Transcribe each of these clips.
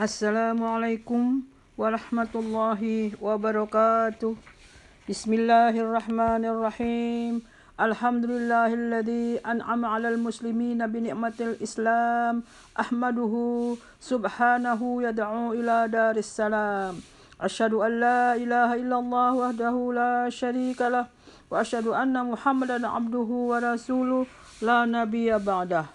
Assalamualaikum warahmatullahi wabarakatuh. Bismillahirrahmanirrahim. Alhamdulillahilladzi an'ama 'alal muslimina bi ni'matil Islam. Ahmaduhu subhanahu yad'u ila daris salam. Asyhadu an la ilaha illallah wahdahu la syarika lah wa asyhadu anna Muhammadan 'abduhu wa rasuluh la nabiyya ba'dah.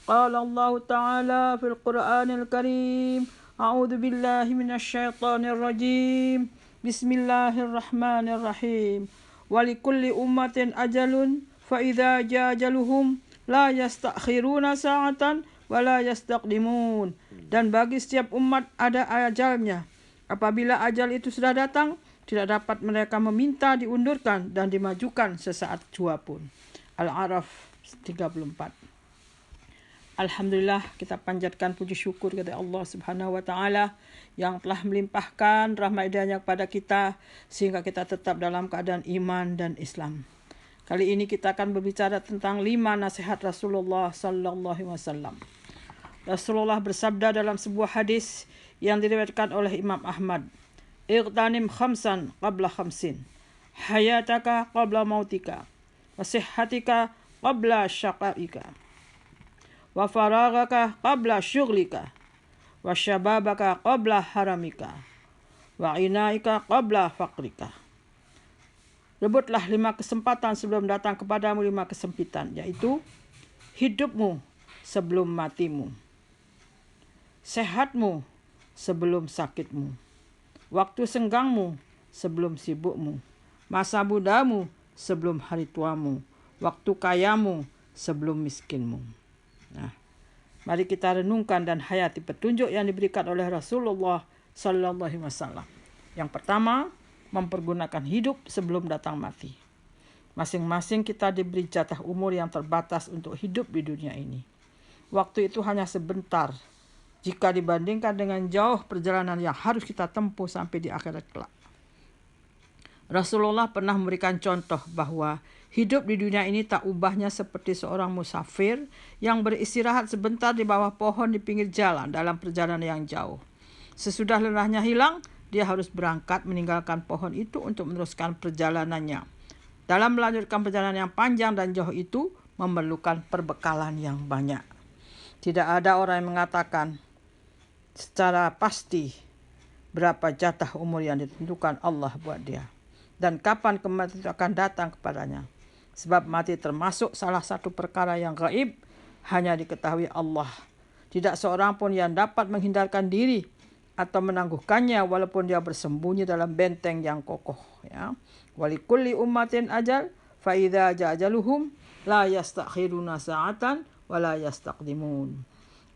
Qala Allah Ta'ala fil Qur'anil Karim. A'udzu billahi minasyaitonir rajim. Bismillahirrahmanirrahim. Walikulli ummatin ajalun fa idza jaa ajaluhum la yastakhiruna sa'atan wa la yastaqdimun. Dan bagi setiap umat ada ajalnya. Apabila ajal itu sudah datang, tidak dapat mereka meminta diundurkan dan dimajukan sesaat jua pun. Al-A'raf 34. Alhamdulillah, kita panjatkan puji syukur kepada Allah Subhanahu wa taala yang telah melimpahkan rahmat hidayahnya kepada kita sehingga kita tetap dalam keadaan iman dan Islam. Kali ini kita akan berbicara tentang 5 nasihat Rasulullah sallallahu alaihi wasallam. Rasulullah bersabda dalam sebuah hadis yang diriwayatkan oleh Imam Ahmad, "Ightanim khamsan qabla khamsin, hayataka qabla mautika, wa sihhatika qabla syaqaika, wa faragaka qabla syughlika, wa syababaka qabla haramika, wa inaika qabla faqrika." Rebutlah 5 kesempatan sebelum datang kepadamu 5 kesempitan, yaitu hidupmu sebelum matimu, sehatmu sebelum sakitmu, waktu senggangmu sebelum sibukmu, masa mudamu sebelum hari tuamu, waktu kayamu sebelum miskinmu. Nah, mari kita renungkan dan hayati petunjuk yang diberikan oleh Rasulullah sallallahu alaihi wasallam. Yang pertama, mempergunakan hidup sebelum datang mati. Masing-masing kita diberi jatah umur yang terbatas untuk hidup di dunia ini. Waktu itu hanya sebentar jika dibandingkan dengan jauh perjalanan yang harus kita tempuh sampai di akhirat kelak. Rasulullah pernah memberikan contoh bahwa hidup di dunia ini tak ubahnya seperti seorang musafir yang beristirahat sebentar di bawah pohon di pinggir jalan dalam perjalanan yang jauh. Sesudah lelahnya hilang, dia harus berangkat meninggalkan pohon itu untuk meneruskan perjalanannya. Dalam melanjutkan perjalanan yang panjang dan jauh itu memerlukan perbekalan yang banyak. Tidak ada orang yang mengatakan secara pasti berapa jatah umur yang ditentukan Allah buat dia dan kapan kematian itu akan datang kepadanya. Sebab mati termasuk salah satu perkara yang gaib, hanya diketahui Allah. Tidak seorang pun yang dapat menghindarkan diri atau menangguhkannya walaupun dia bersembunyi dalam benteng yang kokoh. Ya. Walikulli ummatin ajal, fa idza jaa ajaluhum la yastakhiruna sa'atan wa la yastaqdimun.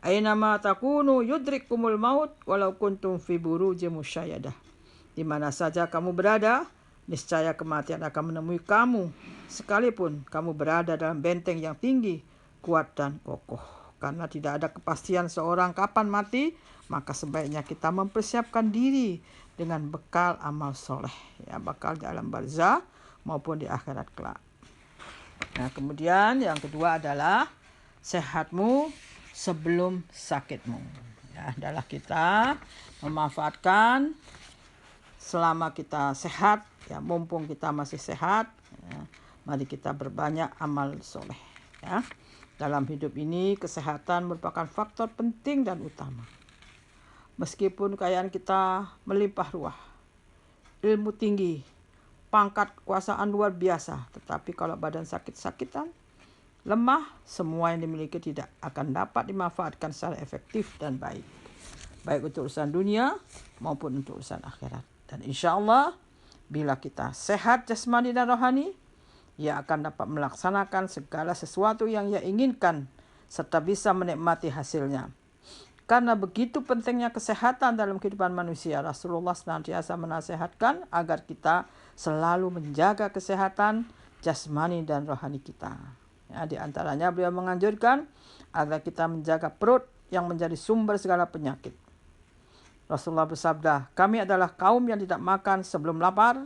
Ainama takunu yudrikumul maut walau kuntum fi burujin musyayadah. Di mana saja kamu berada, niscaya kematian akan menemui kamu, sekalipun kamu berada dalam benteng yang tinggi, kuat dan kokoh. Karena tidak ada kepastian seorang kapan mati, maka sebaiknya kita mempersiapkan diri dengan bekal amal soleh, ya, bekal di alam barzah maupun di akhirat kelak. Nah, kemudian yang kedua adalah sehatmu sebelum sakitmu. Ya, adalah kita memanfaatkan selama kita sehat, ya, mumpung kita masih sehat, ya, mari kita berbanyak amal soleh. Ya. Dalam hidup ini, kesehatan merupakan faktor penting dan utama. Meskipun kekayaan kita melimpah ruah, ilmu tinggi, pangkat kekuasaan luar biasa, tetapi kalau badan sakit-sakitan, lemah, semua yang dimiliki tidak akan dapat dimanfaatkan secara efektif dan baik. Baik untuk urusan dunia maupun untuk urusan akhirat. Dan insya Allah, bila kita sehat jasmani dan rohani, ia akan dapat melaksanakan segala sesuatu yang ia inginkan serta bisa menikmati hasilnya. Karena begitu pentingnya kesehatan dalam kehidupan manusia, Rasulullah senantiasa menasihatkan agar kita selalu menjaga kesehatan jasmani dan rohani kita. Ya, di antaranya beliau menganjurkan agar kita menjaga perut yang menjadi sumber segala penyakit. Rasulullah bersabda, "Kami adalah kaum yang tidak makan sebelum lapar,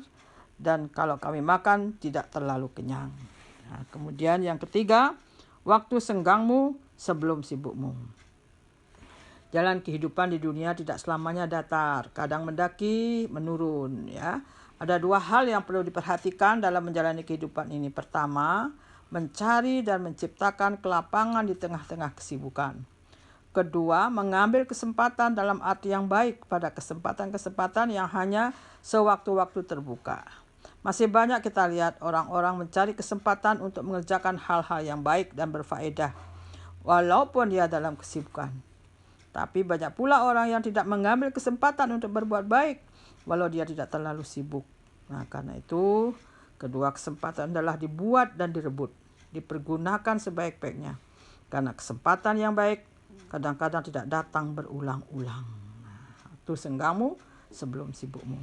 dan kalau kami makan tidak terlalu kenyang." Nah, kemudian yang ketiga, waktu senggangmu sebelum sibukmu. Jalan kehidupan di dunia tidak selamanya datar, kadang mendaki, menurun, ya. Ada dua hal yang perlu diperhatikan dalam menjalani kehidupan ini. Pertama, mencari dan menciptakan kelapangan di tengah-tengah kesibukan. Kedua, mengambil kesempatan dalam arti yang baik pada kesempatan-kesempatan yang hanya sewaktu-waktu terbuka. Masih banyak kita lihat orang-orang mencari kesempatan untuk mengerjakan hal-hal yang baik dan berfaedah, walaupun dia dalam kesibukan. Tapi banyak pula orang yang tidak mengambil kesempatan untuk berbuat baik, walau dia tidak terlalu sibuk. Nah, karena itu, kedua kesempatan adalah dibuat dan direbut, dipergunakan sebaik-baiknya. Karena kesempatan yang baik kadang-kadang tidak datang berulang-ulang. Itu senggangmu sebelum sibukmu.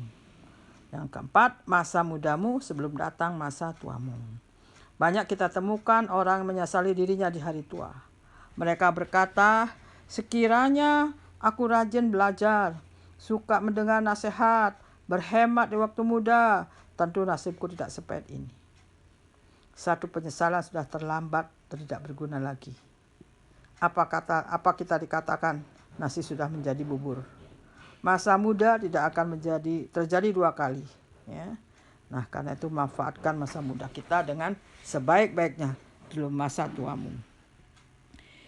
Yang keempat, masa mudamu sebelum datang masa tuamu. Banyak kita temukan orang menyesali dirinya di hari tua. Mereka berkata, sekiranya aku rajin belajar, suka mendengar nasihat, berhemat di waktu muda, tentu nasibku tidak sepahit ini. Satu penyesalan sudah terlambat dan tidak berguna lagi. Apa kita dikatakan nasi sudah menjadi bubur. Masa muda tidak akan terjadi dua kali, ya. Nah, karena itu manfaatkan masa muda kita dengan sebaik-baiknya sebelum masa tuamu.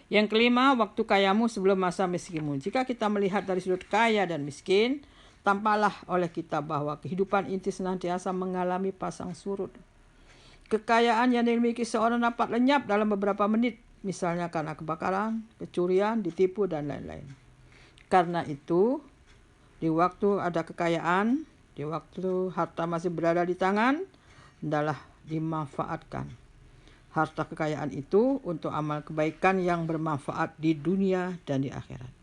Yang kelima, waktu kayamu sebelum masa miskinmu. Jika kita melihat dari sudut kaya dan miskin, tampaklah oleh kita bahwa kehidupan inti senantiasa mengalami pasang surut. Kekayaan yang dimiliki seorang dapat lenyap dalam beberapa menit, misalnya karena kebakaran, kecurian, ditipu, dan lain-lain. Karena itu, di waktu ada kekayaan, di waktu harta masih berada di tangan, hendaklah dimanfaatkan harta kekayaan itu untuk amal kebaikan yang bermanfaat di dunia dan di akhirat.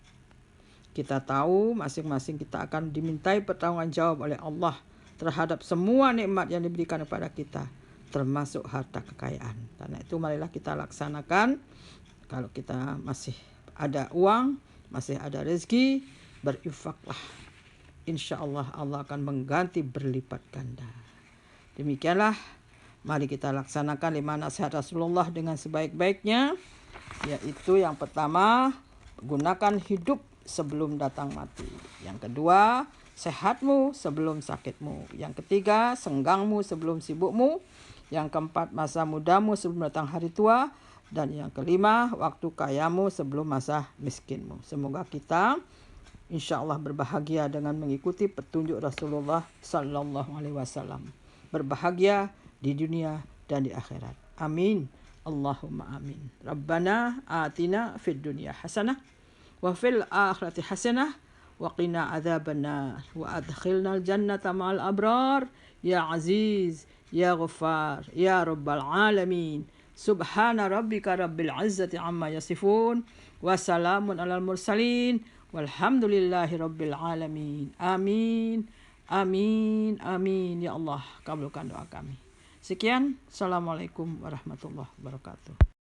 Kita tahu masing-masing kita akan dimintai pertanggungjawab oleh Allah terhadap semua nikmat yang diberikan kepada kita, termasuk harta kekayaan. Karena itu marilah kita laksanakan. Kalau kita masih ada uang, masih ada rezeki, berinfaklah. Insya Allah Allah akan mengganti berlipat ganda. Demikianlah, mari kita laksanakan 5 nasihat Rasulullah dengan sebaik-baiknya. Yaitu yang pertama, gunakan hidup sebelum datang mati. Yang kedua, sehatmu sebelum sakitmu. Yang ketiga, senggangmu sebelum sibukmu. Yang keempat, masa mudamu sebelum datang hari tua. Dan yang kelima, waktu kayamu sebelum masa miskinmu. Semoga kita insya Allah berbahagia dengan mengikuti petunjuk Rasulullah Sallallahu Alaihi Wasallam. Berbahagia di dunia dan di akhirat. Amin. Allahumma amin. Rabbana atina fid dunya hasanah wa fil akhirati hasanah wa qina adzabannar wa adkhilnal jannata ma'al abrar ya aziz ya ghaffar ya rabbal alamin. Subhana rabbika rabbil izzati amma yasifun wa salamun alal mursalin walhamdulillahi rabbil alamin. Amin. Amin. Amin. Ya Allah, kabulkan doa kami. Sekian. Assalamualaikum warahmatullahi wabarakatuh.